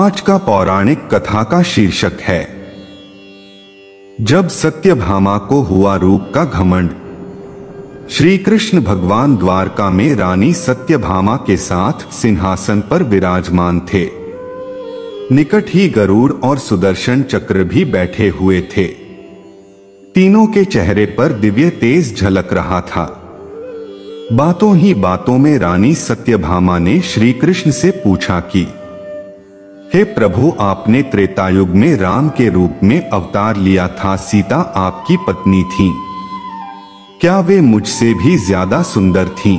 आज का पौराणिक कथा का शीर्षक है जब सत्यभामा को हुआ रूप का घमंड। श्री कृष्ण भगवान द्वारका में रानी सत्यभामा के साथ सिंहासन पर विराजमान थे। निकट ही गरुड़ और सुदर्शन चक्र भी बैठे हुए थे। तीनों के चेहरे पर दिव्य तेज झलक रहा था। बातों ही बातों में रानी सत्यभामा ने श्री कृष्ण से पूछा कि हे प्रभु, आपने त्रेतायुग में राम के रूप में अवतार लिया था। सीता आपकी पत्नी थी, क्या वे मुझसे भी ज्यादा सुंदर थीं?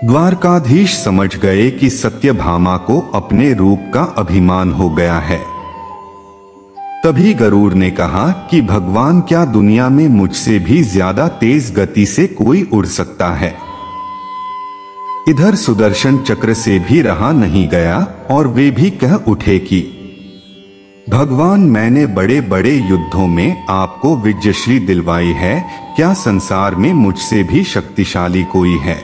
द्वारकाधीश समझ गए कि सत्यभामा को अपने रूप का अभिमान हो गया है। तभी गरुड़ ने कहा कि भगवान, क्या दुनिया में मुझसे भी ज्यादा तेज गति से कोई उड़ सकता है? इधर सुदर्शन चक्र से भी रहा नहीं गया और वे भी कह उठे कि भगवान, मैंने बड़े बड़े युद्धों में आपको विजयश्री दिलवाई है, क्या संसार में मुझसे भी शक्तिशाली कोई है?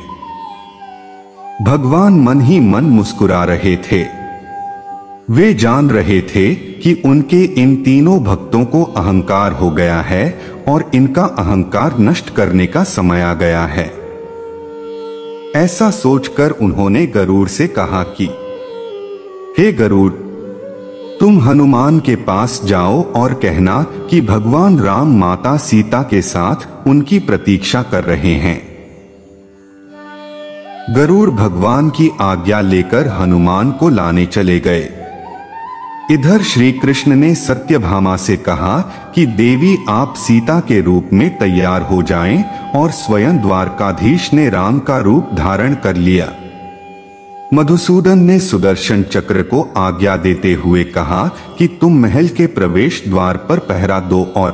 भगवान मन ही मन मुस्कुरा रहे थे। वे जान रहे थे कि उनके इन तीनों भक्तों को अहंकार हो गया है और इनका अहंकार नष्ट करने का समय आ गया है। ऐसा सोचकर उन्होंने गरुड़ से कहा कि हे गरुड़, तुम हनुमान के पास जाओ और कहना कि भगवान राम माता सीता के साथ उनकी प्रतीक्षा कर रहे हैं। गरुड़ भगवान की आज्ञा लेकर हनुमान को लाने चले गए। इधर श्री कृष्ण ने सत्यभामा से कहा कि देवी, आप सीता के रूप में तैयार हो जाएं, और स्वयं द्वारकाधीश ने राम का रूप धारण कर लिया। मधुसूदन ने सुदर्शन चक्र को आज्ञा देते हुए कहा कि तुम महल के प्रवेश द्वार पर पहरा दो और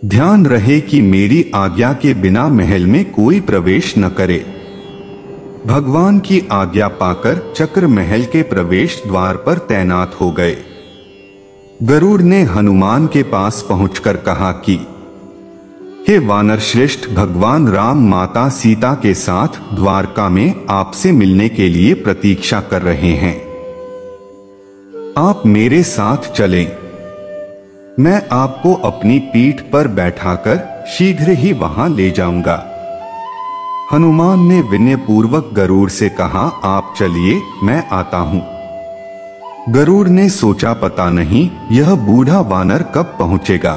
ध्यान रहे कि मेरी आज्ञा के बिना महल में कोई प्रवेश न करे। भगवान की आज्ञा पाकर चक्र महल के प्रवेश द्वार पर तैनात हो गए। गरुड़ ने हनुमान के पास पहुंचकर कहा कि हे वानर श्रेष्ठ, भगवान राम माता सीता के साथ द्वारका में आपसे मिलने के लिए प्रतीक्षा कर रहे हैं। आप मेरे साथ चलें। मैं आपको अपनी पीठ पर बैठाकर शीघ्र ही वहां ले जाऊंगा। हनुमान ने विनयपूर्वक गरुड़ से कहा, आप चलिए, मैं आता हूं। गरुड़ ने सोचा, पता नहीं यह बूढ़ा वानर कब पहुंचेगा।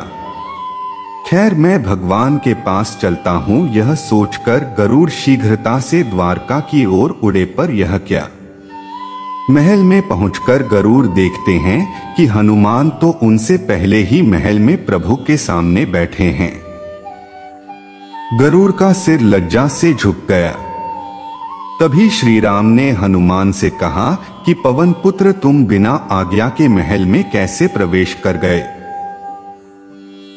खैर, मैं भगवान के पास चलता हूं। यह सोचकर गरुड़ शीघ्रता से द्वारका की ओर उड़े। पर यह क्या, महल में पहुंचकर गरुड़ देखते हैं कि हनुमान तो उनसे पहले ही महल में प्रभु के सामने बैठे हैं। गरुड़ का सिर लज्जा से झुक गया। तभी श्री राम ने हनुमान से कहा कि पवन पुत्र, तुम बिना आज्ञा के महल में कैसे प्रवेश कर गए?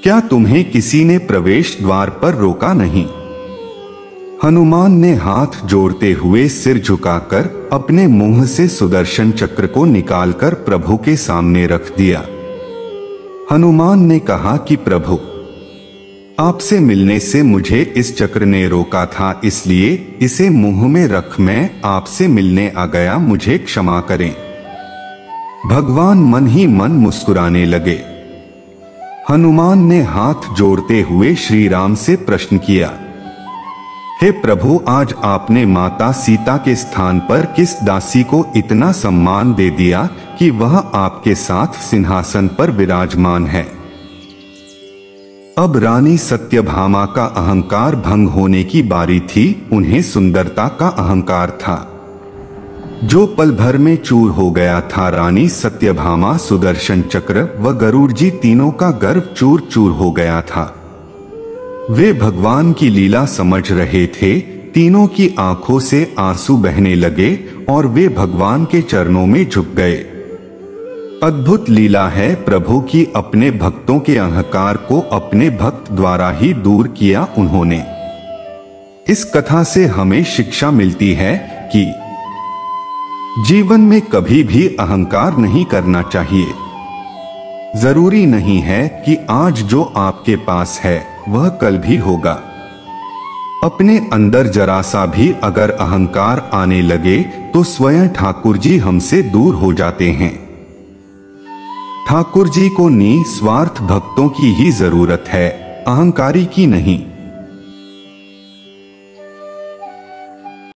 क्या तुम्हें किसी ने प्रवेश द्वार पर रोका नहीं? हनुमान ने हाथ जोड़ते हुए सिर झुकाकर अपने मुंह से सुदर्शन चक्र को निकालकर प्रभु के सामने रख दिया। हनुमान ने कहा कि प्रभु, आपसे मिलने से मुझे इस चक्र ने रोका था, इसलिए इसे मुंह में रख मैं आपसे मिलने आ गया, मुझे क्षमा करें। भगवान मन ही मन मुस्कुराने लगे। हनुमान ने हाथ जोड़ते हुए श्री राम से प्रश्न किया, हे प्रभु, आज आपने माता सीता के स्थान पर किस दासी को इतना सम्मान दे दिया कि वह आपके साथ सिंहासन पर विराजमान है? अब रानी सत्यभामा का अहंकार भंग होने की बारी थी। उन्हें सुंदरता का अहंकार था जो पल भर में चूर हो गया था। रानी सत्यभामा, सुदर्शन चक्र व गरुड़ जी तीनों का गर्व चूर चूर हो गया था। वे भगवान की लीला समझ रहे थे। तीनों की आंखों से आंसू बहने लगे और वे भगवान के चरणों में झुक गए। अद्भुत लीला है प्रभु की, अपने भक्तों के अहंकार को अपने भक्त द्वारा ही दूर किया उन्होंने। इस कथा से हमें शिक्षा मिलती है कि जीवन में कभी भी अहंकार नहीं करना चाहिए। जरूरी नहीं है कि आज जो आपके पास है वह कल भी होगा। अपने अंदर जरा सा भी अगर अहंकार आने लगे तो स्वयं ठाकुर जी हमसे दूर हो जाते हैं। ठाकुर जी को निस्वार्थ भक्तों की ही जरूरत है, अहंकारी की नहीं।